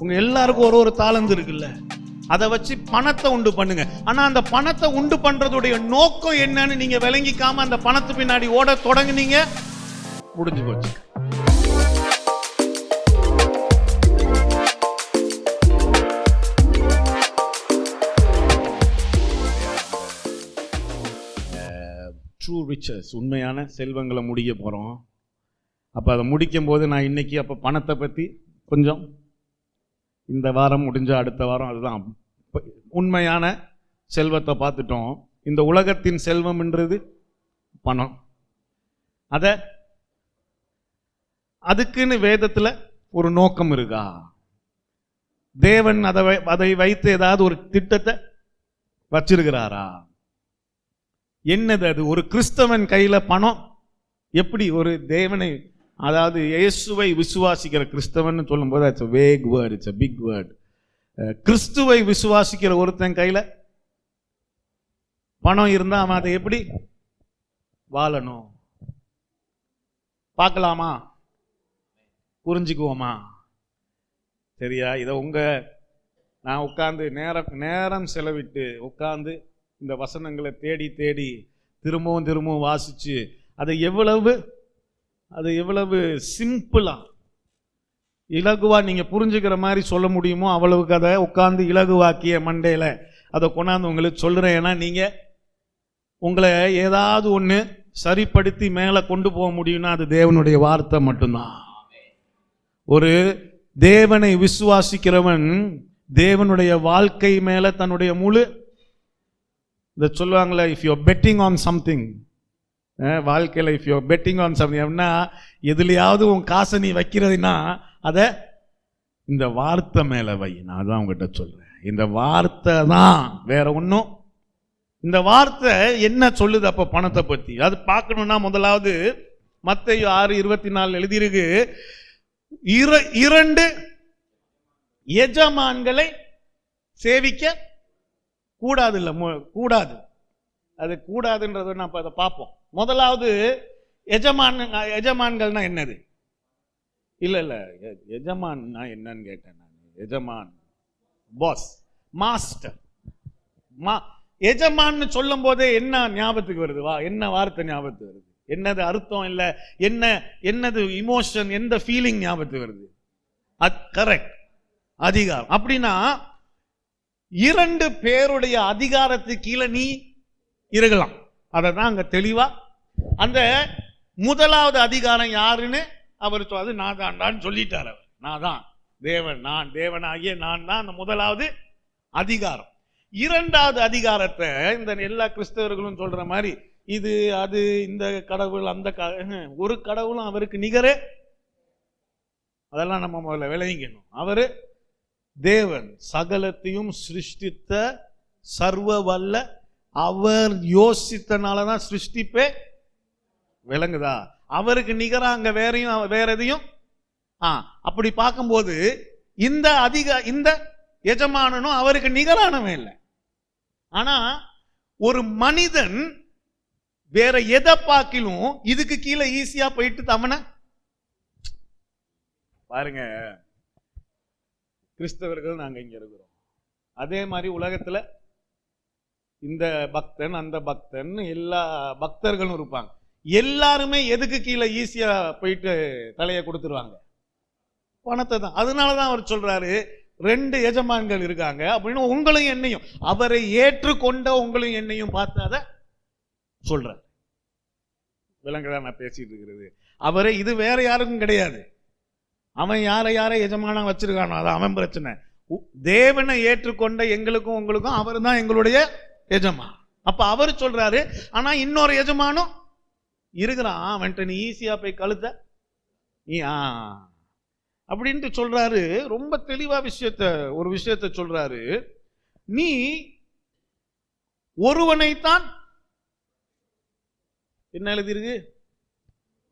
உங்க எல்லாருக்கும் ஒரு ஒரு தாளந்து இருக்குல்ல, அதை வச்சு பணத்தை உண்டு பண்ணுங்க. ஆனா அந்த பணத்தை உண்டு பண்றதுடைய நோக்கம் என்னன்னு நீங்க விளங்கிக்காம அந்த பணத்து பின்னாடி ஓட தொடங்குனீங்க, முடிஞ்சு போச்சு. ட்ரூ ரிச்சஸ், உண்மையான செல்வங்களை முடிக்க போகிறோம். அப்போ அதை முடிக்கும் போது நான் இன்னைக்கு அப்போ பணத்தை பற்றி கொஞ்சம், இந்த வாரம் முடிஞ்ச அடுத்த வாரம், அதுதான் உண்மையான செல்வத்தை பார்த்துட்டோம். இந்த உலகத்தின் செல்வம்ன்றது பணம். அதுக்குன்னு வேதத்தில் ஒரு நோக்கம் இருக்கா? தேவன் அதை வைத்து ஏதாவது ஒரு திட்டத்தை வச்சிருக்கிறாரா? என்னது அது? ஒரு கிறிஸ்தவன் கையில பணம் எப்படி ஒரு தேவனை, அதாவது இயேசுவை விசுவாசிக்கிற கிறிஸ்தவன் சொல்லும்போது it's a vague word, it's a big word. கிறிஸ்துவை விசுவாசிக்கிற ஒருத்தன் கையில பணம் இருந்தா அவன் அதை எப்படி வாழணும் பார்க்கலாமா? புரிஞ்சுக்குவோமா? சரியா? இதை நான் உட்கார்ந்து நேரம் செலவிட்டு உட்கார்ந்து இந்த வசனங்களை தேடி தேடி திரும்பவும் வாசிச்சு அதை எவ்வளவு சிம்பிளா இலகுவா நீங்க புரிஞ்சுக்கிற மாதிரி சொல்ல முடியுமோ அவ்வளவுக்கு அதை உட்கார்ந்து இலகுவாக்கிய மண்டையில அதை கொண்டாந்து உங்களுக்கு சொல்றேன். ஏன்னா நீங்க உங்களை ஏதாவது ஒன்று சரிப்படுத்தி மேலே கொண்டு போக முடியும்னா அது தேவனுடைய வார்த்தை மட்டும்தான். ஒரு தேவனை விசுவாசிக்கிறவன் தேவனுடைய வாழ்க்கை மேல தன்னுடைய முழு, இதை சொல்லுவாங்களே, if you betting on something, வாழ்க்கையில் if you betting on something அப்படின்னா எதுலையாவது உன் காசை நீ வைக்கிறதுனா அதை இந்த வார்த்தை மேலே வை. நான் அதான் உங்ககிட்ட சொல்றேன், இந்த வார்த்தை தான், வேற ஒன்றும். இந்த வார்த்தை என்ன சொல்லுது அப்போ பணத்தை பற்றி? அது பார்க்கணும்னா முதலாவது மத்தேயு 6:24 எழுதியிருக்கு, 2 எஜமான்களை சேவிக்க கூடாது. இல்லை கூடாது, அது கூடாதுன்றதை நான் அதை பார்ப்போம். முதலாவது எஜமான்கள்னா என்னது? இல்லை எஜமான்னா என்னன்னு கேட்டேன் நான். எஜமான், பாஸ், மாஸ்டர். எஜமான்னு சொல்லும் போதே என்ன ஞாபகத்துக்கு வருது? என்ன வார்த்தை ஞாபகத்துக்கு வருது? என்னது அர்த்தம்? இல்லை என்னது இமோஷன், எந்த ஃபீலிங் ஞாபகத்துக்கு வருது? கரெக்ட், அதிகாரம். அப்படின்னா 2 பேருடைய அதிகாரத்துக்கு கீழே நீ இருக்கலாம். அதை தான் அங்க தெளிவா அந்த முதலாவது அதிகாரம் யாருன்னு அவர் அது நான் தான்டான்னு சொல்லிட்டார். அவர் நான் தான் தேவன், நான் தேவனாகிய நான் தான் அந்த முதலாவது அதிகாரம். 2வது அதிகாரத்தை இந்த எல்லா கிறிஸ்தவர்களும் சொல்ற மாதிரி இது அது இந்த கடவுள் அந்த ஒரு கடவுளும் அவருக்கு நிகரே, அதெல்லாம் நம்ம முதல்ல விளங்கிக்கணும். அவரு தேவன், சகலத்தையும் சிருஷ்டித்த சர்வ வல்ல அவர், யோசித்தனாலதான் சிருஷ்டிப்பே விளங்குதா? அவருக்கு நிகரா அங்க வேற எதையும் அப்படி பார்க்கும்போது இந்த எஜமானனும் அவருக்கு நிகரானவன் இல்லை. ஆனா ஒரு மனிதன் வேற எதை பார்க்கிலும் இதுக்கு கீழே ஈஸியா போயிட்டு தவணை பாருங்க. கிறிஸ்தவர்கள் நாங்க இங்க இருக்கிறோம், அதே மாதிரி உலகத்துல இந்த பக்தன் அந்த பக்தன் எல்லா பக்தர்களும் இருப்பாங்க. எல்லாருமே எதுக்கு கீழே ஈஸியா போயிட்டு தலையை கொடுத்துருவாங்க? பணத்தை தான். அதனாலதான் அவர் சொல்றாரு 2 எஜமான்கள் இருக்காங்க அப்படின்னு. உங்களையும் என்னையும், அவரை ஏற்றுக்கொண்ட உங்களையும் என்னையும் பார்த்தாத சொல்றாரு. விலங்குதான் நான் பேசிட்டு இருக்கிறது. அவரை, இது வேற யாருக்கும் கிடையாது. அவன் யாரை எஜமானம் வச்சிருக்கானோ அது அவன் பிரச்சனை. தேவனை ஏற்றுக்கொண்ட எங்களுக்கும் உங்களுக்கும் அவர் தான் எங்களுடைய எஜமான். அப்ப அவர் சொல்றாரு, ஆனா இன்னொரு எஜமானும் இருக்கிறான், அவன்கிட்ட நீ ஈஸியா போய் கழுத்த நீ அப்படின்ட்டு சொல்றாரு. ரொம்ப தெளிவா ஒரு விஷயத்தை சொல்றாரு. நீ ஒருவனைத்தான், என்ன எழுதிருக்கு?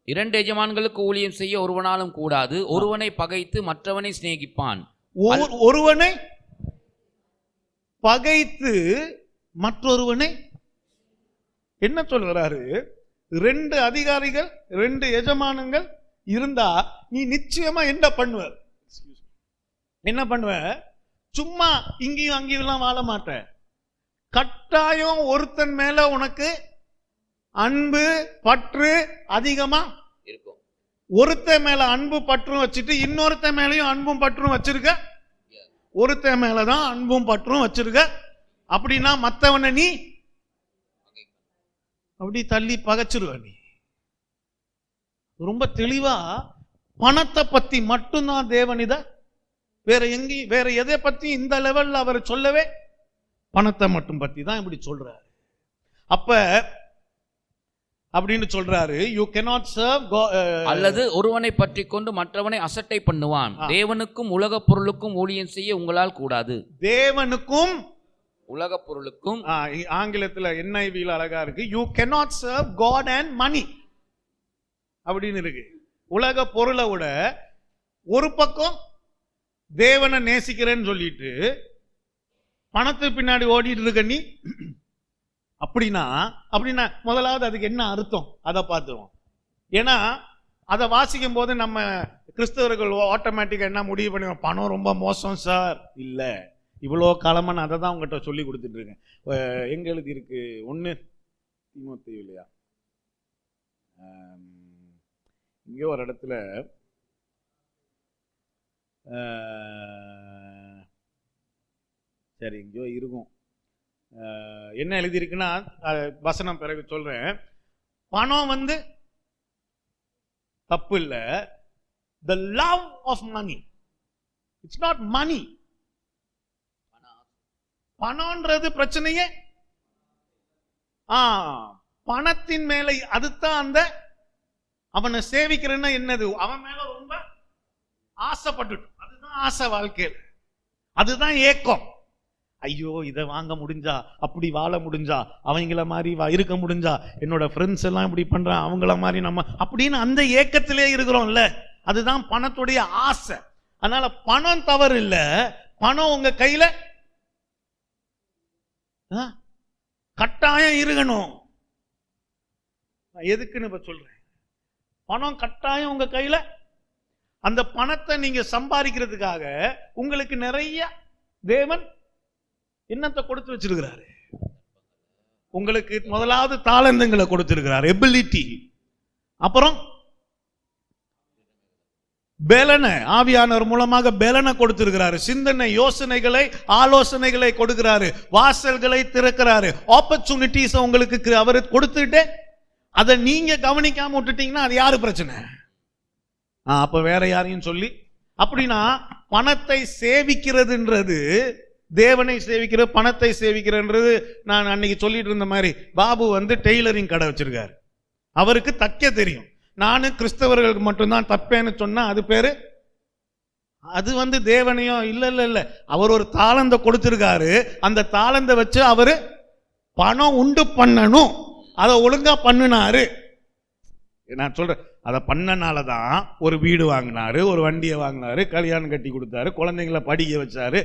2 எஜமான்களுக்கு ஊழியம் செய்ய ஒருவனாலும் கூடாது. ஒருவனை பகைத்து மற்றவனை சிநேகிப்பான். ஒருவனை பகைத்து மற்றொருவனை, என்ன சொல்றாரு? 2 அதிகாரிகள் 2 எஜமானங்கள் இருந்தா நீ நிச்சயமா என்ன பண்ணுவ? என்ன பண்ணுவ? சும்மா இங்கேயும் அங்கேயும் வாழ மாட்டேன். கட்டாயம் ஒருத்தன் மேல உனக்கு அன்பு பற்று அதிகமா இருக்கும். ஒருத்தன் மேல அன்பு பற்றும் வச்சுட்டு இன்னொருத்தன் மேலயும் அன்பும் பற்றும் வச்சிருக்க. ஒருத்தன் மேலதான் அன்பும் பற்றும் வச்சிருக்க. அப்படின்னா மத்தவனை நீ அப்படி தள்ளி பகைச்சிருவ. நீ ரொம்ப தெளிவா பணத்தை பத்தி மட்டும்தான் தேவன் இத, வேற எங்கேயும் வேற எதை பத்தி இந்த லெவல்ல அவர் சொல்லவே, பணத்தை மட்டும் பத்தி தான் இப்படி சொல்றாரு. அப்ப அப்படின்னு சொல்றாரு, யூ cannot serve அல்லது ஒருவனை பற்றி கொண்டு மற்றவனை அசட்டை பண்ணுவான். தேவனுக்கும் உலக பொருளுக்கும் ஊழியம் செய்ய உங்களால் கூடாது. தேவனுக்கும் உலக பொருளுக்கும், ஆங்கிலத்துல NIV-ல அழகா இருக்கு, you cannot serve God and money அப்படின்னு இருக்கு. உலக பொருளை விட ஒரு பக்கம் தேவனை நேசிக்கிறேன்னு சொல்லிட்டு பணத்துக்கு பின்னாடி ஓடிட்டு இருக்க நீ. அப்படின்னா முதலாவது அதுக்கு என்ன அர்த்தம் அதை பார்த்துருவோம். ஏன்னா அதை வாசிக்கும் போது நம்ம கிறிஸ்தவர்கள் ஆட்டோமேட்டிக்கா என்ன முடிவு பண்ணுவோம், பணம் ரொம்ப மோசம் சார். இல்ல, இவ்வளோ காலமா நான் அதை தான் உங்ககிட்ட சொல்லி கொடுத்துட்டு இருக்கேன். எங்க எழுதி இருக்கு, 1 தீமோத்தேயு இல்லையா, இங்கே ஒரு இடத்துல சரி இங்கேயோ இருக்கும், என்ன எழுதியிருக்குன்னா வசனம் பிறகு சொல்றேன். பணம் வந்து தப்பு இல்லை, the love of money, it's not money. பணம்ன்றது பிரச்சனையே பணத்தின் மேல, அதுதான் அந்த அவனை சேவிக்கிறேன்னா என்னது, அவன் மேல ரொம்ப ஆசைப்பட்டுட்டு, அதுதான் ஆசை வாழ்க்கையில், அதுதான் ஏக்கம். ஐயோ இதை வாங்க முடிஞ்சா, அப்படி வாழ முடிஞ்சா, அவங்கள மாதிரி இருக்க முடிஞ்சா, என்னோட ஃப்ரெண்ட்ஸ் எல்லாம் இப்படி பண்றான், அவங்கள மாதிரி நம்ம அப்படின்னு அந்த ஏக்கத்திலே இருக்கிறோம்ல, அதுதான் பணத்துடைய ஆசை. அதனால பணம் தவறு இல்லை, பணம் உங்க கையில கட்டாயம் இருக்கணும். எதுக்குன்னு இப்ப சொல்றேன், பணம் கட்டாயம் உங்க கையில. அந்த பணத்தை நீங்க சம்பாதிக்கிறதுக்காக உங்களுக்கு நிறைய தேவன் என்னத்தை கொடுத்து வச்சிருக்கிறாரு. உங்களுக்கு முதலாவது தாளந்தங்களை கொடுத்திருக்கிறார், எபிலிட்டி. அப்புறம் பெலனை, ஆவியானவர் மூலமாக பெலனை கொடுத்திருக்கிறாரு. சிந்தனை, யோசனைகளை, ஆலோசனைகளை கொடுக்கிறாரு. வாசல்களை திறக்கிறாரு. ஆப்பர்ச்சுனிட்டிஸ் உங்களுக்கு அவர் கொடுத்துட்டு அதை நீங்க கவனிக்காம விட்டுட்டீங்கன்னா அது யாரு பிரச்சனை? அப்ப வேற யாரையும் சொல்லி. அப்படின்னா பணத்தை சேவிக்கிறதுன்றது, தேவனை சேவிக்கிற, பணத்தை சேவிக்கிறன்றது, நான் அன்னைக்கு சொல்லிட்டு இருந்த மாதிரி, பாபு வந்து டெய்லரிங் கடை வச்சிருக்காரு, அவருக்கு தைக்க தெரியும். நானும் கிறிஸ்தவர்களுக்கு மட்டும்தான் தப்பேன்னு சொன்னா அது பேரு, அது வந்து தேவனையும் இல்ல. அவர் ஒரு தாளந்த கொடுத்திருக்காரு, அந்த தாளந்த வச்சு அவரு பணம் உண்டு பண்ணணும், அதை ஒழுங்கா பண்ணினாரு. நான் சொல்றேன், அதை பண்ணனாலதான் ஒரு வீடு வாங்கினாரு, ஒரு வண்டியை வாங்கினாரு, கல்யாணம் கட்டி கொடுத்தாரு, குழந்தைங்களை படிக்க வச்சாரு.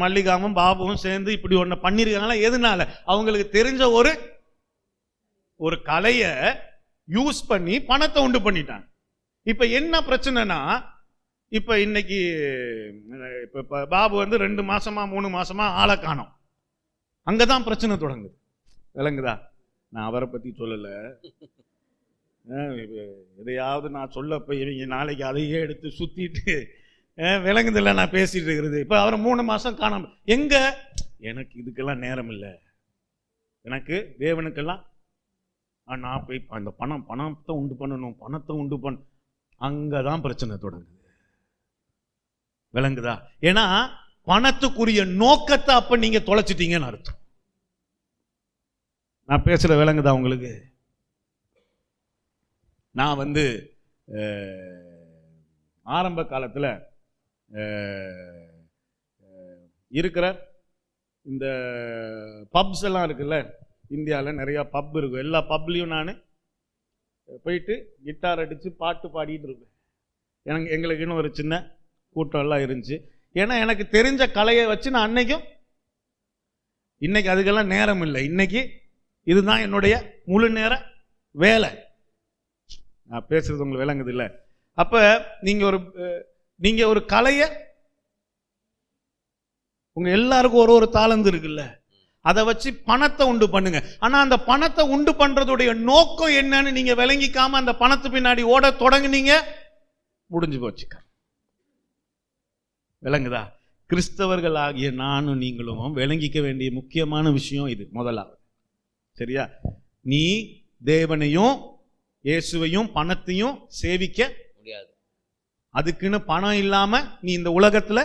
மல்லிகாவும் பாபுவும் சேர்ந்து இப்படி ஒண்ணு பண்ணிருக்காங்களா? எதனால? அவங்களுக்கு தெரிஞ்ச ஒரு கலைய யூஸ் பண்ணி பணத்தை உண்டு பண்ணிட்டாங்க. இப்ப என்ன பிரச்சனைனா, இப்ப இன்னைக்கு இப்ப பாபு வந்து 2 மாசமா 3 மாசமா ஆளை காணோம். அங்கதான் பிரச்சனை தொடங்குது. விளங்குதா? நான் அவரை பத்தி சொல்லல, எதையாவது நான் சொல்ல போய் இவங்க நாளைக்கு அதையே எடுத்து சுத்திட்டு விளங்குதில்ல நான் பேசிட்டு இருக்கிறது. இப்ப அவரை 3 மாசம் காணாம, எங்க? எனக்கு இதுக்கெல்லாம் நேரம் இல்லை, எனக்கு தேவனுக்கெல்லாம் நான் போய் அந்த பணத்தை உண்டு பண்ணணும், பணத்தை உண்டு பண்ண, அங்கதான் பிரச்சனை தொடங்குது. விளங்குதா? ஏன்னா பணத்துக்குரிய நோக்கத்தை அப்ப நீங்க தொலைச்சிட்டீங்கன்னு அர்த்தம். நான் பேசுற விளங்குதா உங்களுக்கு? நான் வந்து ஆரம்ப காலத்துல இருக்கிற இந்த பப்ஸ் எல்லாம் இருக்குல்ல, இந்தியாவில் நிறைய பப் இருக்கும். எல்லா பப்லையும் நான் போயிட்டு கிட்டார் அடித்து பாட்டு பாடிட்டு இருப்பேன். எங்களுக்குன்னு ஒரு சின்ன கூட்டம் எல்லாம் இருந்துச்சு. ஏன்னா எனக்கு தெரிஞ்ச கலையை வச்சு நான் இன்னைக்கு அதுக்கெல்லாம் நேரம் இல்லை. இன்னைக்கு இதுதான் என்னுடைய முழு நேர வேலை. நான் பேசுறது உங்களுக்கு விளங்குது இல்லை? அப்ப நீங்க ஒரு கலையை உங்க எல்லாருக்கும் ஒரு தாளந்து இருக்குல்ல, அதை வச்சு பணத்தை உண்டு பண்ணுங்க. ஆனா அந்த பணத்தை உண்டு பண்றதுடைய நோக்கம் என்னன்னு நீங்க விளங்கிக்காம அந்த பணத்து பின்னாடி ஓட தொடங்குனீங்க, முடிஞ்சு போச்சுக்க. விளங்குதா? கிறிஸ்தவர்கள் ஆகிய நானும் நீங்களும் விளங்கிக்க வேண்டிய முக்கியமான விஷயம் இது. முதலாவது, சரியா? நீ தேவனையும் இயேசுவையும் பணத்தையும் சேவிக்க முடியாது. அதுக்குன்னு பணம் இல்லாம நீ இந்த உலகத்துல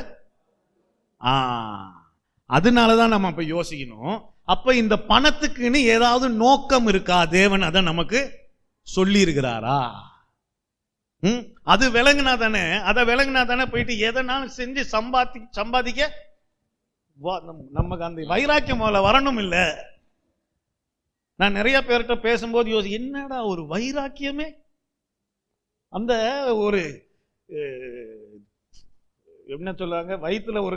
அதனாலதான் நம்ம இப்ப யோசிக்கணும். அப்ப இந்த பணத்துக்குன்னு ஏதாவது நோக்கம் இருக்கா? தேவன் அதை நமக்கு சொல்லி இருக்கிறாரா? அது விளங்குனா தானே, அதை விளங்குனா தானே போயிட்டு எதனாலும் செஞ்சு சம்பாதிக்க நமக்கு அந்த வைராக்கியம் முதல்ல வரணும். இல்ல, நான் நிறைய பேர்கிட்ட பேசும்போது என்னடா ஒரு வைராக்கியமே, அந்த ஒரு என்ன சொல்லுவாங்க, வயிற்றுல ஒரு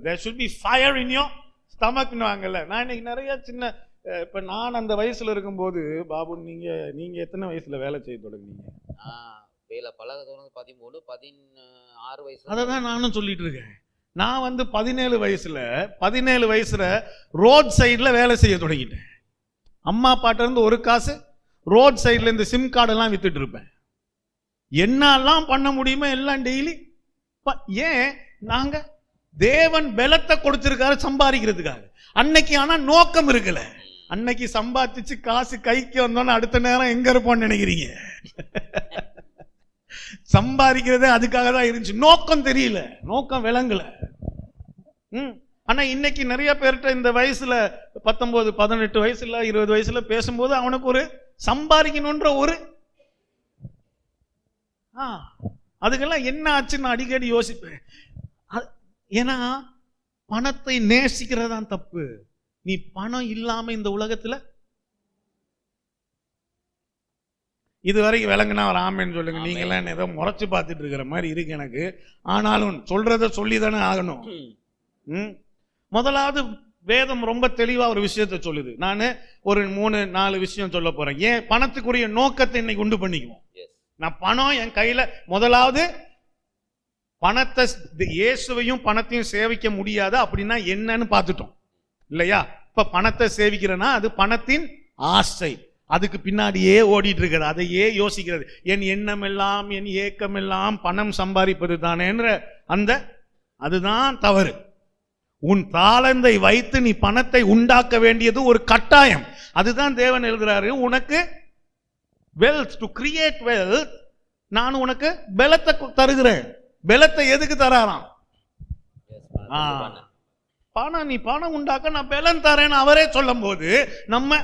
there should be fire in your stomach ன்னுவாங்கல்ல. நான் இன்னைக்கு நிறைய சின்ன, இப்ப நான் அந்த வயசுல இருக்கும்போது, பாபு நீங்க எத்தனை வயசுல வேலை செய்ய தொடங்குனீங்க? வேலை பழக தொடர்ந்து 13, 16 வயசு. அதை தான் நானும் சொல்லிட்டு இருக்கேன். நான் 17 வயசுல ரோட் சைட்ல வேலை செய்ய தொடங்கிட்டேன். அம்மா அப்பாட்ட இருந்து ஒரு காசு ரோட் சைட்ல இந்த சிம் கார்டெல்லாம் வித்துட்டு இருப்பேன். என்னெல்லாம் பண்ண முடியுமோ எல்லாம் டெய்லி. ஏன்? நாங்க தேவன் பலத்தை கொடுத்திருக்காரு சம்பாதிக்கிறதுக்காக. அன்னைக்கு ஆனா நோக்கம் இருக்கல. அன்னைக்கு சம்பாதிச்சு காசு கைக்கு வந்தோன்னு அடுத்த நேரம் எங்க இருப்போம்னு நினைக்கிறீங்க? சம்பாதிக்கிறதே அதுக்காக தான் இருந்துச்சு. நோக்கம் தெரியல, நோக்கம் விளங்கல. ஆனா இன்னைக்கு நிறைய பேர்கிட்ட இந்த வயசுல 19, 18 வயசுல 20 வயசுல பேசும்போது அவனுக்கு ஒரு சம்பாதிக்கணும்ன்ற ஒரு அதுக்கெல்லாம் என்ன ஆச்சுன்னு அடிக்கடி யோசிப்பேன். ஏன்னா பணத்தை நேசிக்கிறதான் தப்பு. நீ பணம் இல்லாம இந்த உலகத்துல இதுவரைக்கும் விளங்குனா ஒரு ஆமேன்னு சொல்லுங்க. நீங்களாம் ஏதோ முறைச்சு பார்த்துட்டு இருக்கிற மாதிரி இருக்கு எனக்கு. ஆனாலும் சொல்றத சொல்லிதானே ஆகணும். முதலாவது வேதம் ரொம்ப தெளிவா ஒரு விஷயத்தை சொல்லுது. நான் ஒரு 3-4 விஷயம் சொல்ல போறேன். ஏன் பணத்துக்குரிய நோக்கத்தை இன்னைக்கு உண்டு பண்ணிக்குவோம். நான் பணம் என் கையில, முதலாவது பணத்தை, இயேசுவையும் பணத்தையும் சேவிக்க முடியாது அப்படின்னா என்னன்னு பார்த்துட்டோம் இல்லையா? இப்ப பணத்தை சேவிக்கிறேன்னா அது பணத்தின் ஆசை, அதுக்கு பின்னாடியே ஓடிட்டு இருக்கிறது, அதையே யோசிக்கிறது. என் எண்ணம் எல்லாம் என் ஏக்கம் எல்லாம் பணம் சம்பாதிப்பது தானேன்ற அதுதான் தவறு. உன் தாளந்தை வைத்து நீ பணத்தை உண்டாக்க வேண்டியது ஒரு கட்டாயம். அதுதான் தேவன் எழுதுறாரு, உனக்கு wealth, to create wealth, நான் உனக்கு பலத்தை தருகிறேன். பலத்தை எதுக்கு தராராம்? பணம், நீ பணம் உண்டாக்க நான் பலன் தரேன்னு அவரே சொல்லும் போது நம்ம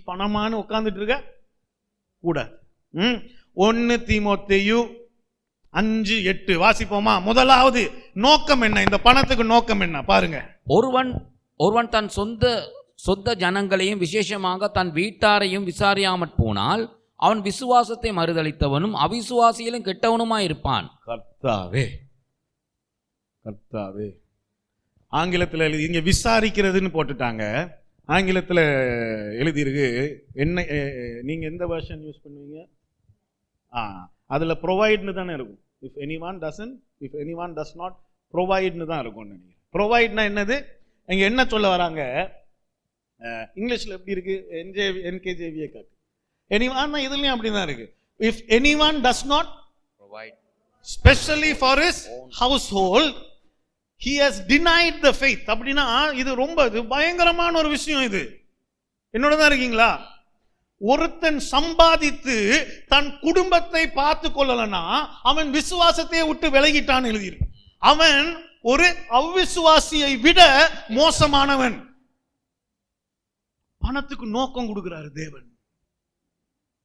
பணமானு உட்கார்ந்துட்டு இருக்க கூடாது. 1 தீமோத்தேயு 5:8 வாசிப்போமா? முதலாவது நோக்கம் என்ன? இந்த பணத்துக்கு நோக்கம் என்ன பாருங்க. ஒருவன் தன் சொந்த ஜனங்களையும் விசேஷமாக தன் வீட்டாரையும் விசாரியாமற் போனால் அவன் விசுவாசத்தை மறுதளித்தவனும் அவிசுவாசியிலும் கெட்டவனுமாய் இருப்பான். கர்த்தாவே, கர்த்தாவே. ஆங்கிலத்தில் இங்க விசாரிக்கிறதுன்னு போட்டுட்டாங்க. ஆங்கிலத்தில் எழுதியிருக்கு. என்ன, நீங்க எந்த வெர்ஷன் யூஸ் பண்ணுவீங்க? அதுல ப்ரொவைட்னு தானே இருக்கும். இஃப் எனிவான் டஸ் நாட் ப்ரொவைட்னு தான் இருக்கும் நினைக்கிறேன். ப்ரொவைட்னா என்னது? இங்க என்ன சொல்ல வராங்க? இங்கிலீஷ்ல எப்படி இருக்கு? NKJV காட்டு. எனிவான் இதுலயும் அப்படிதான் இருக்கு. If anyone does not provide specially for his household he has denied the faith. அப்படின்னா இது ரொம்ப பயங்கரமான ஒரு விஷயம். இது என்னோட தான் இருக்கீங்களா? ஒருத்தன் சம்பாதித்து தன் குடும்பத்தை பார்த்து கொள்ளலன்னா அவன் விசுவாசத்தை விட்டு விலகிட்டான் எழுதியிருக்கு. அவன் ஒரு அவ்விசுவாசியை விட மோசமானவன். பணத்துக்கு நோக்கம் கொடுக்கிறாரு தேவன்.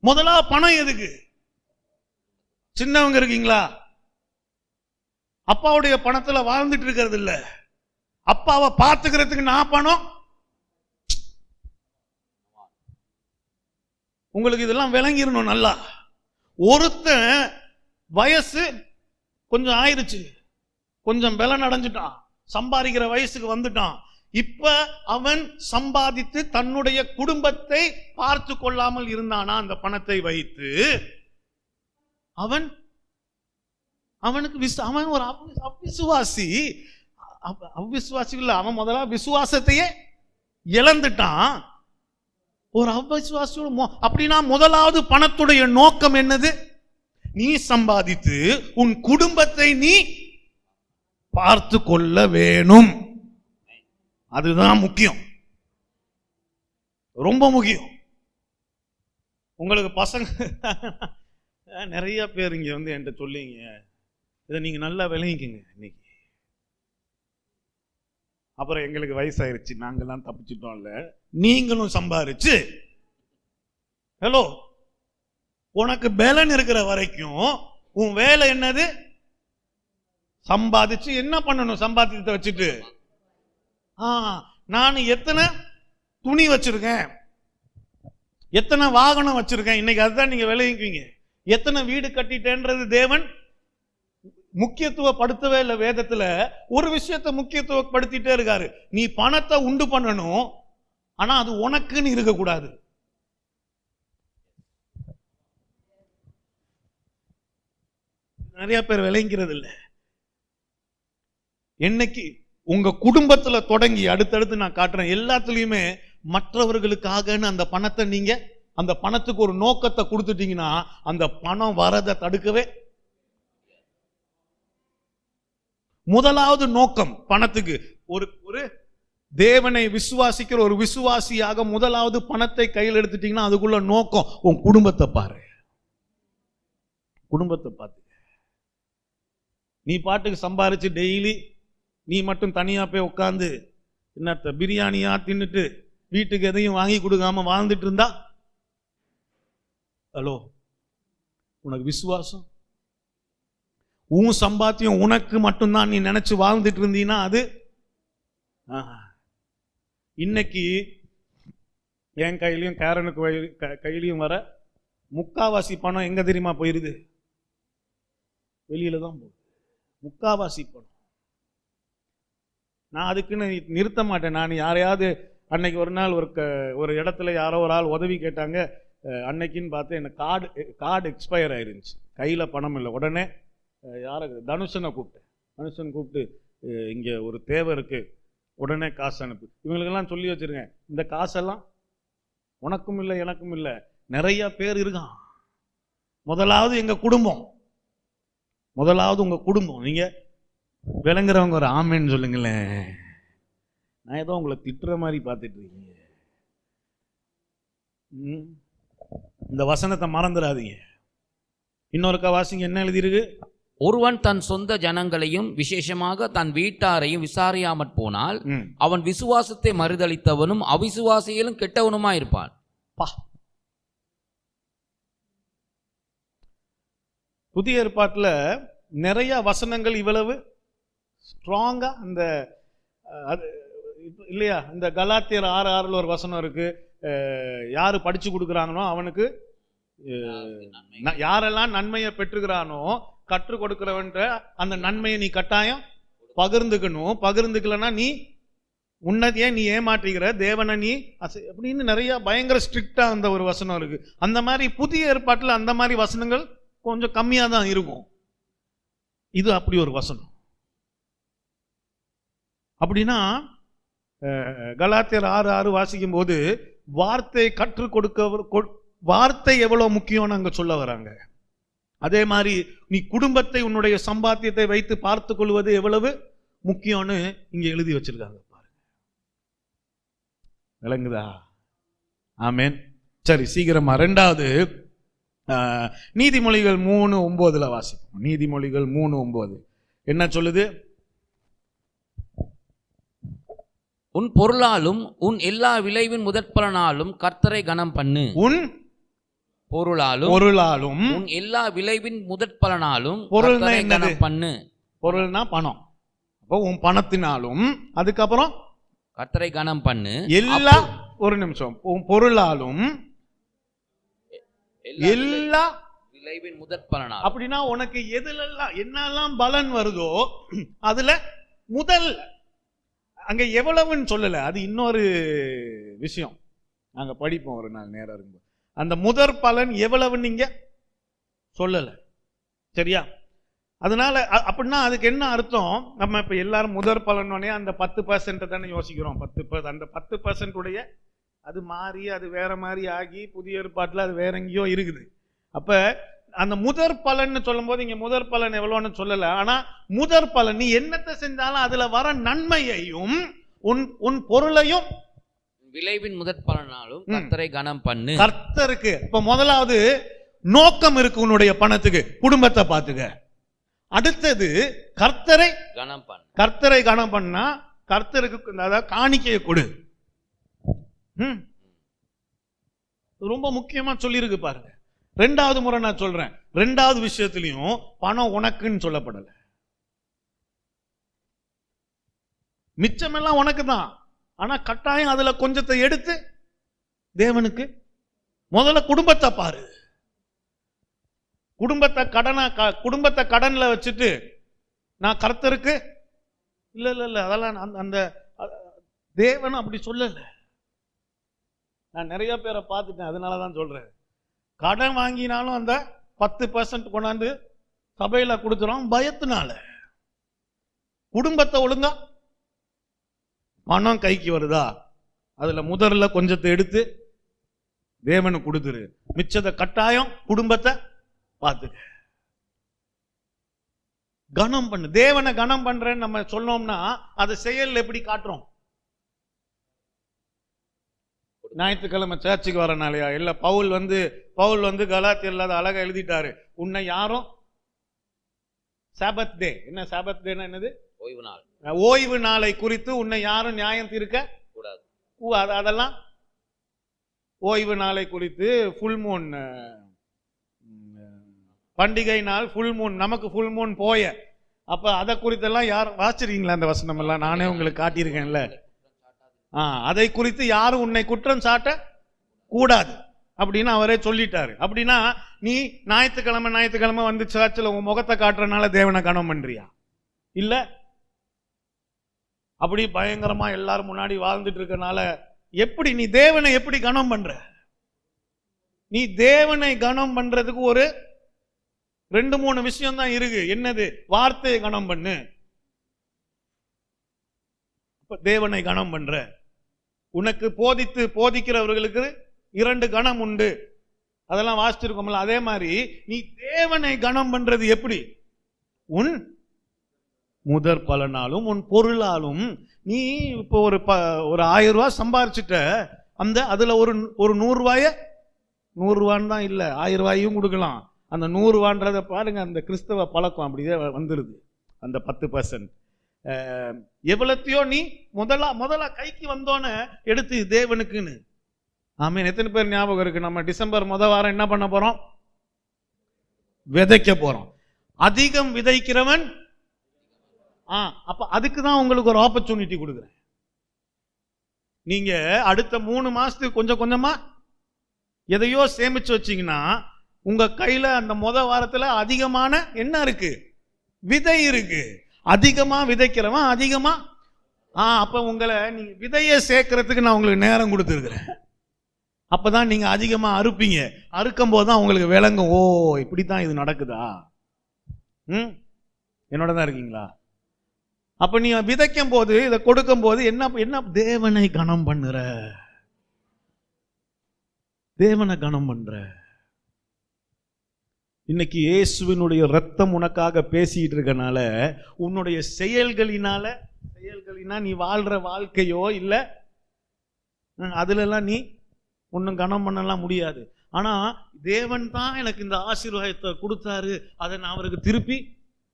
முதலா பணம் எதுக்கு? சின்னவங்க இருக்கீங்களா? அப்பாவுடைய பணத்துல வாழ்ந்துட்டு இருக்கிறது இல்ல, அப்பாவை பார்த்துக்கிறதுக்கு நான் பணம். உங்களுக்கு இதெல்லாம் விளங்கிடணும் நல்லா. ஒருத்தன் வயசு கொஞ்சம் ஆயிருச்சு, கொஞ்சம் பலன் அடைஞ்சிட்டான், சம்பாதிக்கிற வயசுக்கு வந்துட்டான். இப்ப அவன் சம்பாதித்து தன்னுடைய குடும்பத்தை பார்த்து கொள்ளாமல் இருந்தானா அந்த பணத்தை வைத்து, அவனுக்கு அவன் ஒரு அவிசுவாசி. அவிசுவாசிகள் அவன் முதல்ல விசுவாசத்தையே இழந்துட்டான். ஒரு அவிசுவாசியோட அப்படின்னா முதலாவது பணத்துடைய நோக்கம் என்னது? நீ சம்பாதித்து உன் குடும்பத்தை நீ பார்த்து கொள்ள வேணும். அதுதான் முக்கியம், ரொம்ப முக்கியம். உங்களுக்கு பசங்க நிறைய பேர் இங்க வந்து என்கிட்ட சொல்லிங்க, இதை நீங்க நல்லா விளங்கிக்கங்க இன்னைக்கு. அப்புறம் எங்களுக்கு வயசாயிருச்சு, நாங்கெல்லாம் தப்பிச்சிட்டோம்ல, நீங்களும் சம்பாரிச்சு ஹலோ உனக்கு பேலன் இருக்கிற வரைக்கும் உன் வேலை என்னது? சம்பாதிச்சு என்ன பண்ணணும்? சம்பாதித்தை வச்சுட்டு நான் எத்தனை துணி வச்சிருக்கேன், எத்தனை வாகனம் வச்சிருக்கேன், இன்னைக்கு அதுதான் நீங்க விளைவிக்குவீங்க. எத்தனை வீடு கட்டிட்டேன்றது தேவன் முக்கியத்துவப்படுத்தவே இல்லை. வேதத்துல ஒரு விஷயத்தை முக்கியத்துவப்படுத்திட்டே இருக்காரு, நீ பணத்தை உண்டு பண்ணணும், ஆனா அது உனக்குன்னு இருக்கக்கூடாது. நிறைய பேர் விளைங்கிறது இல்லை. என்னைக்கு உங்க குடும்பத்துல தொடங்கி அடுத்தடுத்து நான் காட்டுறேன் எல்லாத்துலயுமே மற்றவர்களுக்காகன்னு அந்த பணத்தை நீங்க அந்த பணத்துக்கு ஒரு நோக்கத்தை கொடுத்துட்டீங்கன்னா அந்த பணம் வரதை தடுக்கவே. முதலாவது நோக்கம் பணத்துக்கு ஒரு தேவனை விசுவாசிக்கிற ஒரு விசுவாசியாக முதலாவது பணத்தை கையில் எடுத்துட்டீங்கன்னா அதுக்குள்ள நோக்கம் உன் குடும்பத்தை பாரு. குடும்பத்தை பார்த்து நீ பாட்டுக்கு சம்பாரிச்சு டெய்லி நீ மட்டும் தனியா போய் உட்காந்து என்னத்த பிரியாணியா தின்னுட்டு வீட்டுக்கு எதையும் வாங்கி கொடுக்காம வாழ்ந்துட்டு இருந்தா, ஹலோ உனக்கு விசுவாசம் உன் சம்பாத்தியம் உனக்கு மட்டும்தான் நீ நினைச்சு வாழ்ந்துட்டு இருந்தீங்கன்னா அது இன்னைக்கு என் கையிலையும் காரனுக்கு கையிலையும் வர முக்காவாசி பணம் எங்க தெரியுமா போயிருது? வெளியில தான் போகுது முக்காவாசி பணம். நான் அதுக்குன்னு நிறுத்த மாட்டேன். நான் யாரையாவது அன்னைக்கு ஒரு நாள் ஒரு இடத்துல யாரோ ஒரு ஆள் உதவி கேட்டாங்க, அன்னைக்குன்னு பார்த்து எனக்கு கார்டு எக்ஸ்பயர் ஆயிருந்துச்சு, கையில் பணம் இல்லை. உடனே யாரை தனுஷனை கூப்பிட்டு இங்கே ஒரு தேவை இருக்கு, உடனே காசு அனுப்பு. இவங்களுக்கெல்லாம் சொல்லி வச்சிருங்க, இந்த காசெல்லாம் உனக்கும் இல்லை எனக்கும் இல்லை, நிறைய பேர் இருக்கான். முதலாவது எங்க குடும்பம், முதலாவது உங்க குடும்பம். நீங்க விளங்குறவங்க ஒரு ஆமேன்னு சொல்லுங்களேன். நான் ஏதோ உங்களை திட்டுற மாதிரி பார்த்துட்டு இருக்கீங்க. இந்த வசனத்தை மறந்துடாதீங்க. இன்னொருக்கா வாசிங்க, என்ன எழுதியிருக்கு? ஒருவன் தன் சொந்த ஜனங்களையும் விசேஷமாக தன் வீட்டாரையும் விசாரியாமற் போனால் அவன் விசுவாசத்தை மறுதளித்தவனும் அவிசுவாசியிலும் கெட்டவனுமா இருப்பான். புதிய ஏற்பாட்டில் நிறைய வசனங்கள் இவ்வளவு ஸ்ட்ராங்கா அந்த இல்லையா? இந்த கலாத்தியர் 6:6 ஒரு வசனம் இருக்கு, யாரு படிச்சு கொடுக்குறாங்களோ அவனுக்கு யாரெல்லாம் நன்மையை பெற்றுக்கிறானோ கற்றுக் கொடுக்கிறவன்ற அந்த நன்மையை நீ கட்டாயம் பகிர்ந்துக்கணும். பகிர்ந்துக்கலன்னா நீ உன்னதையே நீ ஏமாற்றுகிற தேவனை நீ அப்படின்னு நிறைய பயங்கர ஸ்ட்ரிக்டா அந்த ஒரு வசனம் இருக்கு. அந்த மாதிரி புதிய ஏற்பாட்டில் அந்த மாதிரி வசனங்கள் கொஞ்சம் கம்மியா தான் இருக்கும். இது அப்படி ஒரு வசனம். அப்படின்னா கலாத்தியர் 6:6 வாசிக்கும் போது வார்த்தை கற்றுக் கொடுக்க வார்த்தை எவ்வளவு முக்கியம்னு அங்க சொல்ல வராங்க. அதே மாதிரி நீ குடும்பத்தை உன்னுடைய சம்பாத்தியத்தை வைத்து பார்த்து கொள்வது எவ்வளவு முக்கியம்னு இங்க எழுதி வச்சிருக்காங்க பாருங்க. விளங்குதா? ஆமென். சரி, சீக்கிரமா ரெண்டாவது நீதிமொழிகள் 3:9 வாசிப்போம். நீதிமொழிகள் 3:9 என்ன சொல்லுது? உன் பொருளாலும் உன் எல்லா விளைவின் முதற்பலனாலும் கர்த்தரை கனம் பண்ணு. உன் பொருளாலும் உன் எல்லா விளைவின் முதற்பலனாலும் பொருள்னா கனம் பண்ணு. பொருள்னா பணம். அப்போ உன் பணத்தினாலும் அதுக்கப்புறம் கர்த்தரை கனம் பண்ணு. எல்லா ஒரு நிமிஷம், உன் பொருளாலும் எல்லா விளைவின் முதற்பலனாலும். அப்படின்னா உனக்கு எதுலெல்லாம் என்னெல்லாம் பலன் வருதோ அதுல முதல் அங்க எவ்வளவுன்னு சொல்லல, அது இன்னொரு விஷயம். நாங்க படிப்போம் ஒரு நாள் நேரம் இருக்கும்போது. அந்த முதற் பலன் எவ்வளவுன்னு நீங்க சொல்லல, சரியா? அதனால அப்படின்னா அதுக்கு என்ன அர்த்தம்? நம்ம இப்ப எல்லாரும் முதற் பலனோடனே அந்த 10% தானே யோசிக்கிறோம். 10% அந்த 10% உடைய அது மாறி அது வேற மாதிரி ஆகி புதிய ஏற்பாட்டில் அது வேற எங்கேயோ இருக்குது. அப்ப அந்த முதற் பலன்னு சொல்லும் போது இங்க முதற் பலன் எவ்வளோன்னு சொல்லல. ஆனா முதற் பலன் நீ என்னத்தை செஞ்சாலும் அதுல வர நன்மையையும் உன் பொருளையும் விளைவின் முதற் பலனாலும் கர்த்தரை கனம் பண்ணு. கர்த்தருக்கு இப்ப முதலாவது நோக்கம் இருக்கு உன்னுடைய பணத்துக்கு, குடும்பத்தை பார்த்துக்க. அடுத்தது கர்த்தரை கனம் பண்ணு. கர்த்தரை கனம் பண்ணா கர்த்தருக்கு அதாவது காணிக்கையை கொடு. ரொம்ப முக்கியமா சொல்லியிருக்கு பாருங்க. ரெண்டாவது முறை நான் சொல்றேன், ரெண்டாவது விஷயத்திலையும் பணம் உனக்குன்னு சொல்லப்படல. மிச்சமெல்லாம் உனக்கு தான். ஆனா கட்டாயம் அதுல கொஞ்சத்தை எடுத்து தேவனுக்கு முதல்ல குடும்பத்தை பாரு. குடும்பத்தை கடன்ல வச்சுட்டு நான் கர்த்தருக்கு இல்ல இல்ல இல்ல அதெல்லாம் அந்த தேவன் அப்படி சொல்லல. நான் நிறைய பேரை பார்த்துட்டேன், அதனாலதான் சொல்றேன். கடன் வாங்கினாலும் அந்த 10% கொண்டாந்து சபையில கொடுத்துறோம் பயத்தினால. குடும்பத்தை ஒழுங்கா பணம் கைக்கு வருதா அதுல முதல்ல கொஞ்சத்தை எடுத்து தேவனுக்கு கொடுத்துரு, மிச்சத்தை கட்டாயம் குடும்பத்தை பார்த்துக்க. கனம் பண்ணு. தேவனை கனம் பண்றேன்னு நம்ம சொன்னோம்னா அதை செயல் எப்படி காட்டுறோம்? ஞாயிற்றுக்கிழமை சர்ச்சுக்கு வரனாலையா இல்ல பவுல் வந்து கலாத்தியர்ல அதை அழகா எழுதிட்டாரு. உன்னை யாரும் சாபத் டே, என்ன சாபத் டேன்னா என்னது? ஓய்வு நாள். ஓய்வு நாளை குறித்து உன்னை யாரும் நியாயம் தீர்க்க கூடாது. அதெல்லாம் ஓய்வு நாளை குறித்து ஃபுல் மூன் பண்டிகை நாள், ஃபுல் மூன், நமக்கு ஃபுல் மூன் போய அப்ப அதை குறித்தெல்லாம் யார் வாசிச்சிருக்கீங்களா? அந்த வசனம் எல்லாம் நானே உங்களுக்கு காட்டியிருக்கேன்ல. அதை குறித்து யாரும் உன்னை குற்றம் சாட்ட கூடாது அப்படின்னு அவரே சொல்லிட்டாரு. அப்படின்னா நீ ஞாயிற்றுக்கிழமை வந்து சர்ச்சில் உன் முகத்தை காட்டுறதுனால தேவனை கனம் பண்றியா? இல்ல அப்படி பயங்கரமா எல்லாரும் முன்னாடி வாழ்ந்துட்டு இருக்கனால எப்படி நீ தேவனை எப்படி கனம் பண்ற? நீ தேவனை கனம் பண்றதுக்கு ஒரு 2-3 விஷயம் தான் இருக்கு. என்னது? வார்த்தையை கனம் பண்ணு. தேவனை கனம் பண்ற. உனக்கு போதிக்கிறவர்களுக்கு 2 கணம் உண்டு, அதெல்லாம் வாசிச்சிருக்கோம்ல. அதே மாதிரி நீ தேவனை கனம் பண்றது எப்படி? உன் முதற் பலனாலும் உன் பொருளாலும். நீ இப்போ ஒரு 1000 ரூபாய் சம்பாரிச்சுட்ட, அதுல ஒரு 100 ரூபாய 100 ரூபான்னு தான் இல்ல 1000 ரூபாயும் கொடுக்கலாம். அந்த 100 ரூபான்றத பாருங்க, அந்த கிறிஸ்தவ பழக்கம் அப்படியே வந்துருது. அந்த 10% எவ்வளத்தையோ நீ முதல்ல கைக்கு வந்தோன்னு எடுத்து தேவனுக்குன்னு. ஆமீன். எத்தனை பேர் ஞாபகம் இருக்கு? நம்ம டிசம்பர் வாரம் என்ன பண்ண போறோம்? விதைக்க போறோம். அதிகம் விதைக்கிறவன். அப்ப அதுக்கு தான் உங்களுக்கு ஒரு ஆப்பர்ச்சுனிட்டி கொடுக்குறேன். நீங்க அடுத்த 3 மாசத்துக்கு கொஞ்சம் கொஞ்சமா எதையோ சேமிச்சு வச்சீங்கன்னா உங்க கையில அந்த வாரத்துல அதிகமான என்ன இருக்கு? விதை இருக்கு. அதிகமா விதைக்கிறவன் அதிகமா. அப்ப உங்களை நீங்க விதைய சேர்க்கறதுக்கு நான் உங்களுக்கு நேரம் கொடுத்துருக்கிறேன். அப்பதான் நீங்க அதிகமா அறுப்பீங்க. அறுக்கும் போதுதான் உங்களுக்கு விளங்கும், ஓ இப்படித்தான் இது நடக்குதா. என்னோட தான் இருக்கீங்களா? அப்ப நீ விதைக்கும் போது இதை கொடுக்கும் போது என்ன தேவனை கனம் பண்ணுற, தேவனை கனம் பண்ற. இன்னைக்கு இயேசுவினுடைய ரத்தம் உனக்காக பேசிட்டு இருக்கனால உன்னுடைய செயல்களினா நீ வாழ்ற வாழ்க்கையோ இல்ல அதுல எல்லாம் நீ ஒன்னும் கனம் பண்ணலாம் முடியாது. ஆனா தேவன் தான் எனக்கு இந்த ஆசீர்வாதத்தை கொடுத்தாரு, அதை நான் அவருக்கு திருப்பி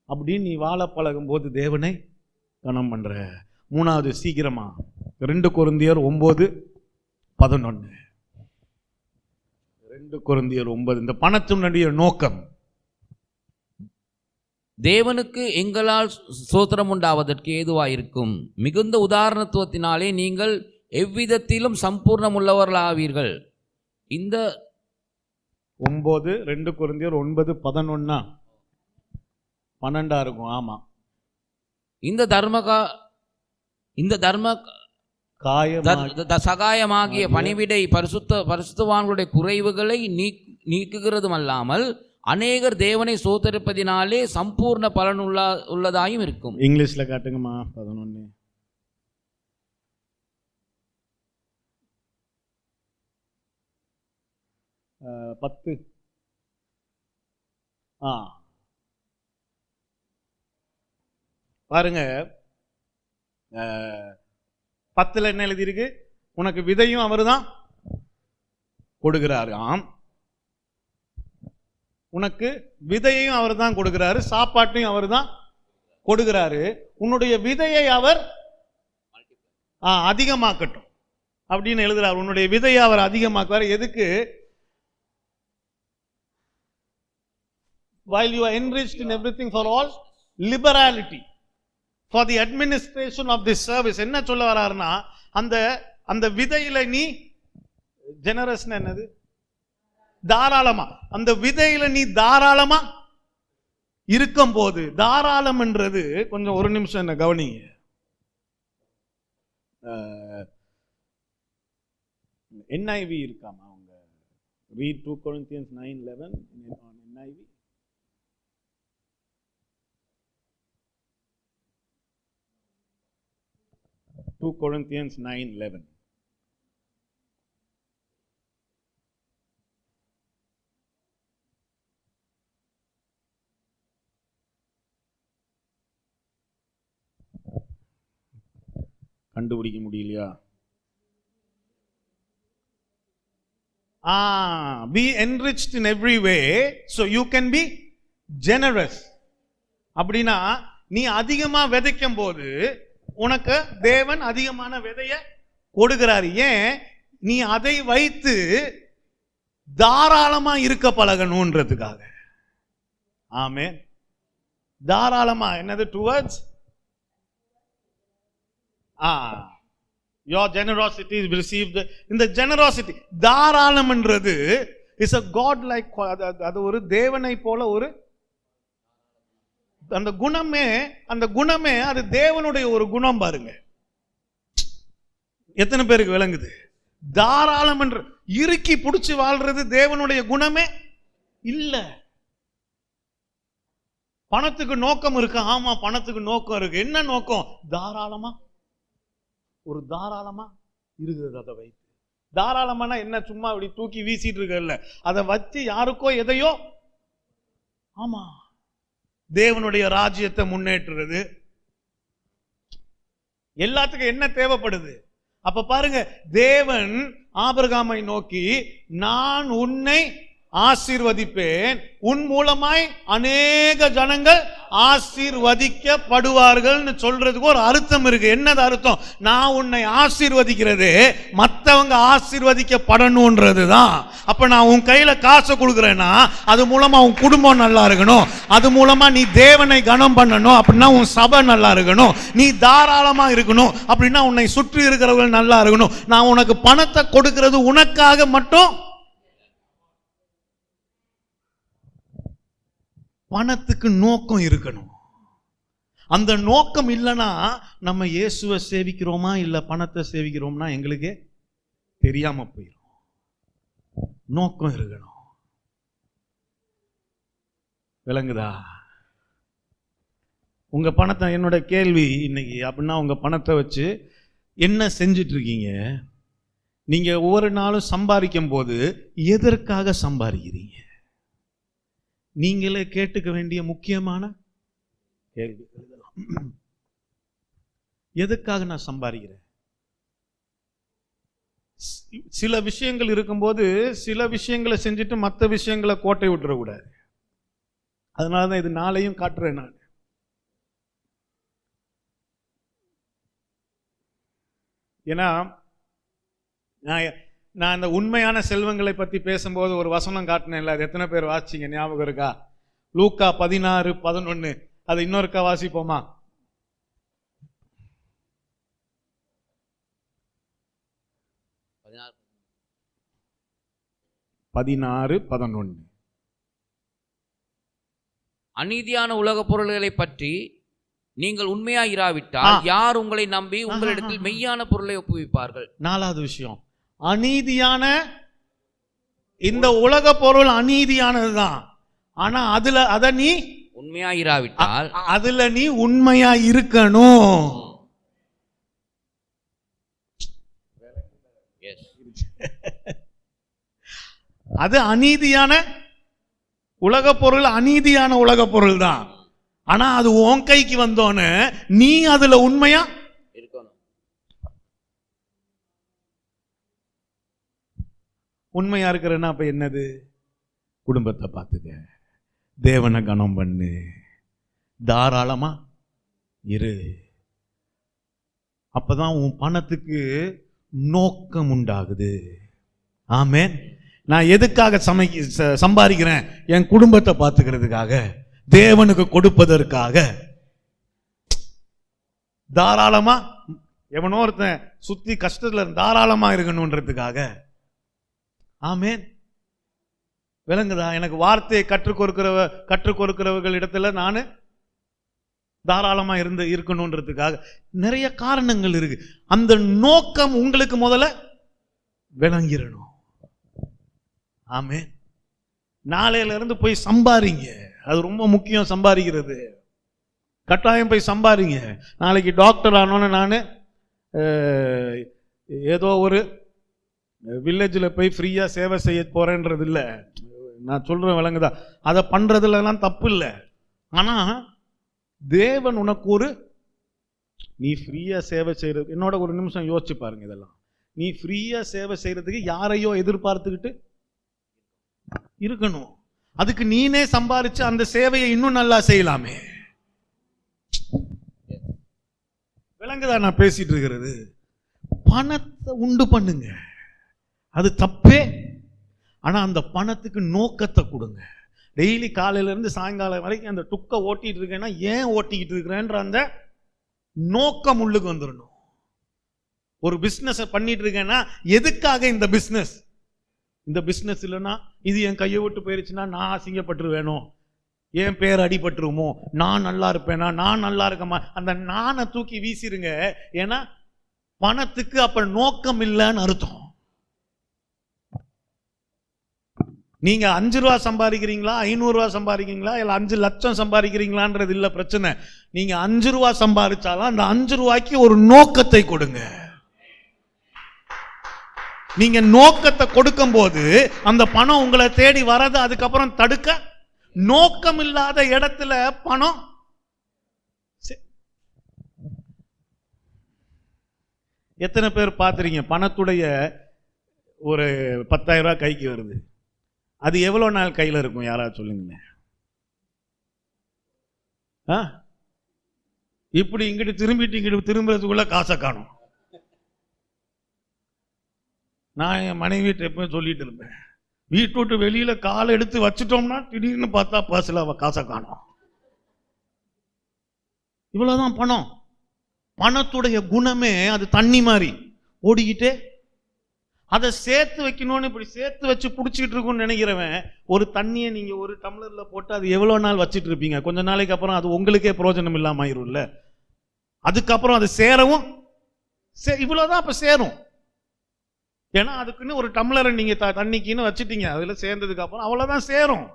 அப்படின்னு நீ வாழ பழகும் போது தேவனை கனம் பண்ற. 3வது சீக்கிரமா 2 கொரிந்தியர் 9:11. 2 கொரிந்தியர் 9. இந்த பணத்தினுடைய நோக்கம் தேவனுக்கு எங்களால் ஸ்தோத்திரம் உண்டாவதற்கு ஏதுவாயிருக்கும் மிகுந்த உதாரணத்துவத்தினாலே நீங்கள் எவ்விதத்திலும் சம்பூர்ணம் உள்ளவர்களாவீர்கள். இந்த 2 கொரிந்தியர் 9:11 12 இருக்கும். ஆமா. இந்த தர்ம சகாயமாகிய பணிவிடை பரிசுத்தவான்களுடைய குறைவுகளை நீக்குகிறதும் அல்லாமல் அநேகர் தேவனை சோதரிப்பதினாலே சம்பூர்ண பலன் உள்ளதாயும் இருக்கும். இங்கிலீஷ்ல காட்டுங்கம்மா 11. பத்து. பாருங்க, 10ல் என்ன எழுதியிருக்கு? உனக்கு விதையும் அவர்தான் கொடுக்கிறாரு. ஆம், உனக்கு விதையையும் அவர் தான் கொடுக்கிறாரு, சாப்பாட்டையும் அவர் தான் கொடுக்கிறாரு. உன்னுடைய விதையை அவர் அதிகமாக்கட்டும் அப்படின்னு எழுதுறாரு. உன்னுடைய விதையை அவர் அதிகமாக்குவார். எதுக்கு? while you are enriched in everything for all liberality for the administration of this service. என்ன சொல்ல வராருன்னா, அந்த விதையில நீ ஜெனரஸ்னா என்னது? தாராளமா. அந்த விதையில நீ தாராளமா இருக்கும் போது, தாராளம் என்றது கொஞ்சம் ஒரு நிமிஷம் என்ன கவனிங்க. NIV இருக்காமா? அவங்க read 2 Corinthians 9:11 NIV. 2 Corinthians 9:11. கண்டுபிடிக்க முடியலையா? be enriched in every way so you can be generous. அப்படின்னா நீ அதிகமா விதைக்கும் போது உனக்கு தேவன் அதிகமான விதைய கொடுக்கிறார். ஏன்? நீ அதை வைத்து தாராளமா இருக்க பழகணும்ன்றதுக்காக. ஆமென். தாராளமா என்னது? Towards your generosity is received. இந்த generosity, தாராளம் என்றது is a god like, அது ஒரு தேவனை போல ஒரு அந்த குணமே அது தேவனுடைய ஒரு குணம். பாருங்க, எத்தனை பேருக்கு விளங்குது? தாராளம் என்று இறுக்கி புடிச்சு வாழ்றது தேவனுடைய குணமே இல்ல. பணத்துக்கு நோக்கம் இருக்கு. ஆமா, பணத்துக்கு நோக்கம் இருக்கு. என்ன நோக்கம்? தாராளமா இருக்குது. அதை வைத்து தாராளமான என்ன? சும்மா இப்படி தூக்கி வீசிட்டு இருக்கல, அதை வச்சு யாருக்கோ எதையோ, ஆமா, தேவனுடைய ராஜ்யத்தை முன்னேற்றுறது. எல்லாத்துக்கும் என்ன தேவைப்படுது? அப்ப பாருங்க, தேவன் ஆபிரகாமை நோக்கி, நான் உன்னை ஆசீர்வதிப்பேன், உன் மூலமாய் அநேக ஜனங்கள் ஆசீர்வதிக்கப்படுவார்கள் சொல்றதுக்கு ஒரு அர்த்தம் இருக்கு. என்னது அர்த்தம்? நான் உன்னை ஆசீர்வதிக்கிறது மற்றவங்க ஆசீர்வதிக்கப்படணும்ன்றது தான். அப்ப நான் உன் கையில காசை கொடுக்குறேன்னா அது மூலமா உன் குடும்பம் நல்லா இருக்கணும், அது மூலமா நீ தேவனை கனம் பண்ணணும், அப்படின்னா உன் சபை நல்லா இருக்கணும், நீ தாராளமா இருக்கணும், அப்படின்னா உன்னை சுற்றி இருக்கிறவர்கள் நல்லா இருக்கணும். நான் உனக்கு பணத்தை கொடுக்கிறது உனக்காக மட்டும். பணத்துக்கு நோக்கம் இருக்கணும். அந்த நோக்கம் இல்லைன்னா நம்ம இயேசுவை சேவிக்கிறோமா இல்ல பணத்தை சேவிக்கிறோம்னா எங்களுக்கே தெரியாம போயிடும். நோக்கம் இருக்கணும். விளங்குதா? உங்க பணத்தை, என்னோட கேள்வி இன்னைக்கு அப்படின்னா, உங்க பணத்தை வச்சு என்ன செஞ்சிட்டு இருக்கீங்க? நீங்க ஒவ்வொரு நாளும் சம்பாதிக்கும் போது எதற்காக சம்பாதிக்கிறீங்க? நீங்களே கேட்டுக்க வேண்டிய முக்கியமான கேள்வி. எதுக்காக நான் சம்பாதிக்கிறேன்? சில விஷயங்கள் இருக்கும்போது சில விஷயங்களை செஞ்சுட்டு மற்ற விஷயங்களை கோட்டை விட்டுறக்கூடாது. அதனாலதான் இது நாளையும் காட்டுறேன். ஏன்னா நான் இந்த உண்மையான செல்வங்களை பத்தி பேசும்போது ஒரு வசனம் காட்டினேன்ல, அது எத்தனை பேர் வாசிச்சீங்க? ஞாபகம் இருக்கா? லூக்கா 16:11. அது இன்னொருக்கா வாசிப்போமா? 16:11. அநீதியான உலக பொருள்களை பற்றி நீங்கள் உண்மையாயிராவிட்டால் யார் உங்களை நம்பி உங்களிடத்தில் மெய்யான பொருளை ஒப்புவிப்பார்கள்? 4வது விஷயம், அநீதியான இந்த உலக பொருள் அநீதியானதுதான். ஆனா அத நீ உண்மையாயிராவிட்டால் அதுல நீ உண்மையா இருக்கணும். அது அநீதியான உலக பொருள், அநீதியான உலக பொருள் தான். ஆனா அது உன் கைக்கு வந்தோன்னு நீ அதுல உண்மையா இருக்கணும். உண்மையா இருக்கிறன்னா அப்ப என்னது? குடும்பத்தை பார்த்துக்க, தேவனை கனம் பண்ணு, தாராளமா இரு. அப்பதான் உன் பணத்துக்கு நோக்கம் உண்டாகுது. ஆமென். நான் எதுக்காக சம்பாதிக்கிறேன்? என் குடும்பத்தை பார்த்துக்கிறதுக்காக, தேவனுக்கு கொடுப்பதற்காக. தாராளமா எவனோ ஒருத்தன் சுத்தி கஷ்டத்துல தாராளமா இருக்கணும்ன்றதுக்காக. ஆமென். விளங்குதா? எனக்கு வார்த்தையை கற்றுக் கொடுக்கிறவர்கள் இடத்துல நான் தாராளமா இருக்கணும்ன்றதுக்காக நிறைய காரணங்கள் இருக்கு. அந்த நோக்கம் உங்களுக்கு முதல்ல விளங்கிடணும். ஆமென். நாளையில இருந்து போய் சம்பாதிங்க, அது ரொம்ப முக்கியம். சம்பாதிக்கிறது கட்டாயம், போய் சம்பாதிங்க. நாளைக்கு டாக்டர் ஆனோன்னு நான் ஏதோ ஒரு வில்லேஜில் போய் ஃப்ரீயா சேவை செய்ய போறேன்றது இல்லை. நான் சொல்றேன், விளங்குதா? அதை பண்றதுலாம் தப்பு இல்லை. ஆனா தேவன் உனக்கு நீ ஃப்ரீயா சேவை செய்யறது, என்னோட ஒரு நிமிஷம் யோசிச்சு பாருங்க. இதெல்லாம் நீ ஃப்ரீயா சேவை செய்யறதுக்கு யாரையோ எதிர்பார்த்துக்கிட்டு இருக்கணும். அதுக்கு நீனே சம்பாதிச்சு அந்த சேவையை இன்னும் நல்லா செய்யலாமே. விளங்குதா நான் பேசிட்டு இருக்கிறது? பணத்தை உண்டு பண்ணுங்க, அது தப்பே. ஆனா அந்த பணத்துக்கு நோக்கத்தை கொடுங்க. டெய்லி காலையில இருந்து சாயங்காலம் வரைக்கும் அந்த டுக்க ஓட்டிட்டு இருக்கேன்னா ஏன் ஓட்டிக்கிட்டு இருக்கிறேன்ற அந்த நோக்கம் உள்ளுக்கு வந்துடணும். ஒரு பிசினஸ் பண்ணிட்டு இருக்கேன்னா எதுக்காக இந்த பிசினஸ்? இந்த பிசினஸ் இல்லைன்னா இது என் கையை விட்டு போயிருச்சுன்னா நான் அசிங்கப்பட்டுருவேனோ, என் பேர் அடிபட்டுருமோ, நான் நல்லா இருப்பேனா, நான் நல்லா இருக்கமா, அந்த நானை தூக்கி வீசிருங்க. ஏன்னா பணத்துக்கு அப்ப நோக்கம் இல்லைன்னு அர்த்தம். நீங்க 5 ரூபா சம்பாதிக்கிறீங்களா, 500 ரூபா சம்பாதிக்கிறீங்களா, இல்ல 5 லட்சம் சம்பாதிக்கிறீங்களான்றது இல்ல பிரச்சனை. நீங்க 5 ரூபா சம்பாதிச்சாலும் அந்த 5 ரூபாய்க்கு ஒரு நோக்கத்தை கொடுங்க. நீங்க நோக்கத்தை கொடுக்கும் போது அந்த பணம் உங்களை தேடி வரது. அதுக்கப்புறம் தடுக்க நோக்கம் இல்லாத இடத்துல பணம். எத்தனை பேர் பார்த்துறீங்க பணத்துடைய ஒரு 10,000 ரூபாய் கைக்கு வருது, அது எவ்வளவு நாள் கையில இருக்கும்? யாராவது சொல்லுங்களேன். இப்படி இங்கிட்டு திரும்பிட்டு இங்கிட்டு திரும்புறதுக்குள்ள காசை காணும். நான் என் மனைவிட்ட எப்பவும் சொல்லிட்டு இருப்பேன், வீட்டு விட்டு வெளியில காலை எடுத்து வச்சுட்டோம்னா திடீர்னு பார்த்தா பர்ஸ்ல காசை காணும். இவ்வளவுதான் பணம். பணத்துடைய குணமே அது தண்ணி மாதிரி ஓடிக்கிட்டே. அதை சேர்த்து வைக்கணும்னு இப்படி சேர்த்து வச்சு பிடிச்சிட்டு இருக்கும்னு நினைக்கிறவன், ஒரு தண்ணியை நீங்க ஒரு டம்ளர்ல போட்டு அது எவ்வளவு நாள் வச்சுட்டு இருப்பீங்க? கொஞ்ச நாளைக்கு அப்புறம் அது உங்களுக்கே பிரயோஜனம் இல்லாம ஆயிரும்ல. அதுக்கப்புறம் அது சேரவும் இவ்வளவுதான் அப்ப சேரும். ஏன்னா அதுக்குன்னு ஒரு டம்ளரை நீங்க தண்ணிக்குன்னு வச்சுட்டீங்க, அதுல சேர்ந்ததுக்கு அப்புறம் அவ்வளவுதான் சேரும்.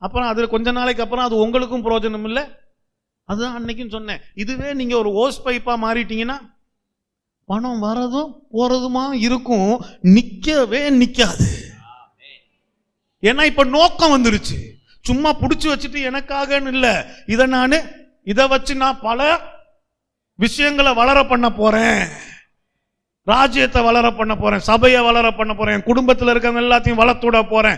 அப்புறம் அது கொஞ்ச நாளைக்கு அப்புறம் அது உங்களுக்கும் பிரயோஜனம் இல்லை. அதுதான் அன்னைக்கும் சொன்னேன், இதுவே நீங்க ஒரு ஓஸ் பைப்பா மாறிட்டீங்கன்னா பணம் வரதும் போறதுமா இருக்கும், நிக்கவே நிக்காது. ஏன்னா இப்ப நோக்கம் வந்துருச்சு. சும்மா புடிச்சு வச்சுட்டு எனக்காகன்னு இல்ல, இதை வச்சு நான் பல விஷயங்களை வளர பண்ண போறேன், ராஜ்யத்தை வளர பண்ண போறேன், சபையை வளர பண்ண போறேன், குடும்பத்தில் இருக்கவங்க எல்லாத்தையும் வளர்த்துட போறேன்,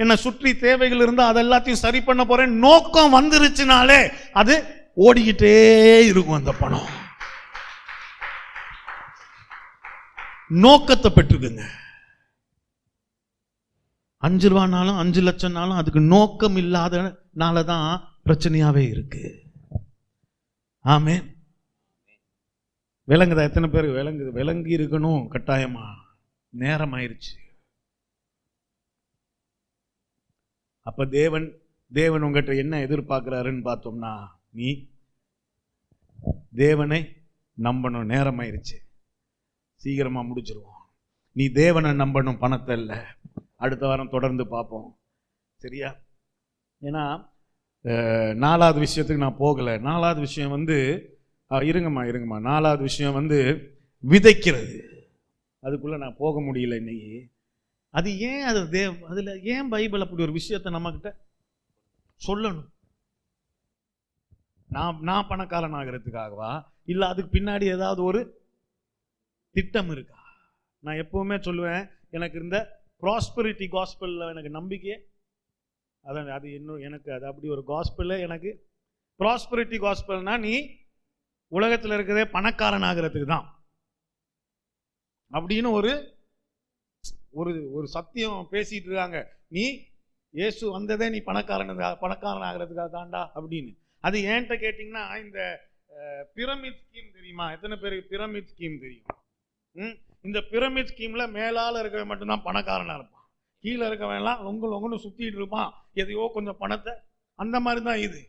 என்னை சுற்றி தேவைகள் இருந்தா அது எல்லாத்தையும் சரி பண்ண போறேன். நோக்கம் வந்துருச்சுனாலே அது ஓடிக்கிட்டே இருக்கும். அந்த பணம் நோக்கத்தை பெற்றுக்குங்க. 5 ரூபானாலும் 5 லட்சம்னாலும் அதுக்கு நோக்கம் இல்லாதனாலதான் பிரச்சனையாவே இருக்கு. ஆமென். விளங்குதா? எத்தனை பேர் விளங்கி இருக்கணும்? கட்டாயமா. நேரம் ஆயிருச்சு. அப்ப தேவன் உங்ககிட்ட என்ன எதிர்பார்க்கிறாருன்னு பார்த்தோம்னா, நீ தேவனை நம்பணும். நேரம் ஆயிருச்சு, சீக்கிரமா முடிச்சிருவோம். நீ தேவனை நம்பணும், பணத்தை இல்லை. அடுத்த வாரம் தொடர்ந்து பார்ப்போம், சரியா? ஏன்னா 4வது விஷயத்துக்கு நான் போகலை. 4வது விஷயம் வந்து இருங்கம்மா 4வது விஷயம் வந்து விதைக்கிறது. அதுக்குள்ளே நான் போக முடியல இன்னைக்கு. அது ஏன் அது அதில் ஏன் பைபிள் அப்படி ஒரு விஷயத்தை நம்மக்கிட்ட சொல்லணும்? நான் பணக்காரன் ஆகிறதுக்காகவா, இல்லை அதுக்கு பின்னாடி ஏதாவது ஒரு திட்டம் இருக்கா? நான் எப்பவுமே சொல்லுவேன், எனக்கு இந்த ப்ராஸ்பரிட்டி காஸ்பலில் எனக்கு நம்பிக்கையே அதான். அது இன்னும் எனக்கு அது அப்படி ஒரு காஸ்பல். எனக்கு ப்ராஸ்பரிட்டி காஸ்பல்னா நீ உலகத்தில் இருக்கிறதே பணக்காரன் ஆகிறதுக்கு தான் அப்படின்னு ஒரு ஒரு ஒரு சத்தியம் பேசிட்டு இருக்காங்க. நீ இயேசு வந்ததே நீ பணக்காரன் ஆகிறதுக்காக தாண்டா அப்படின்னு. அது ஏன்ட்ட கேட்டிங்கன்னா, இந்த பிரமிட் ஸ்கீம் தெரியுமா? எத்தனை பேருக்கு பிரமிட் ஸ்கீம் தெரியும்? இந்த பிரமிட் ஸ்கீம்ல மேலால இருக்கவன் மட்டும்தான் பணக்காரனா இருப்பான், கீழே இருக்கவன் எல்லாம் லொங்குன்னு சுத்திட்டு இருப்பான், எதையோ கொஞ்சம் பணத்தை. அந்த மாதிரி தான் இது.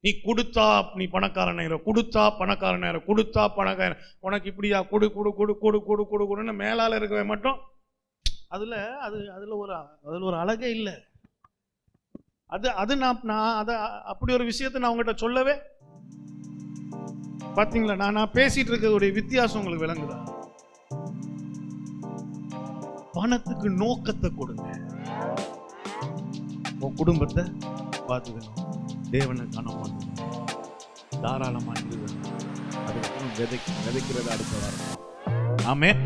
நீ கொடுத்தா நீ பணக்காரன், கொடுத்தா பணக்காரன், கொடுத்தா பணக்காரன், உனக்கு இப்படியா கொடு கொடு கொடு கொடு கொடு கொடு கொடுன்னு மேலால இருக்கவன் மட்டும். அதுல ஒரு அழகே இல்லை. அது நான் அதை அப்படி ஒரு விஷயத்தை நான் உங்ககிட்ட சொல்லவே. பாத்தீங்களா, நான் பேசிட்டு இருக்கிற வித்தியாசம் உங்களுக்கு விளங்குதா? பணத்துக்கு நோக்கத்தை கொடுங்க, உன் குடும்பத்தை பார்த்துக்கணும், தேவனை கனவு தாராளமா இருங்க. அதுக்கப்புறம் விதைக்கிறது அடுத்த வாரம். ஆமென்.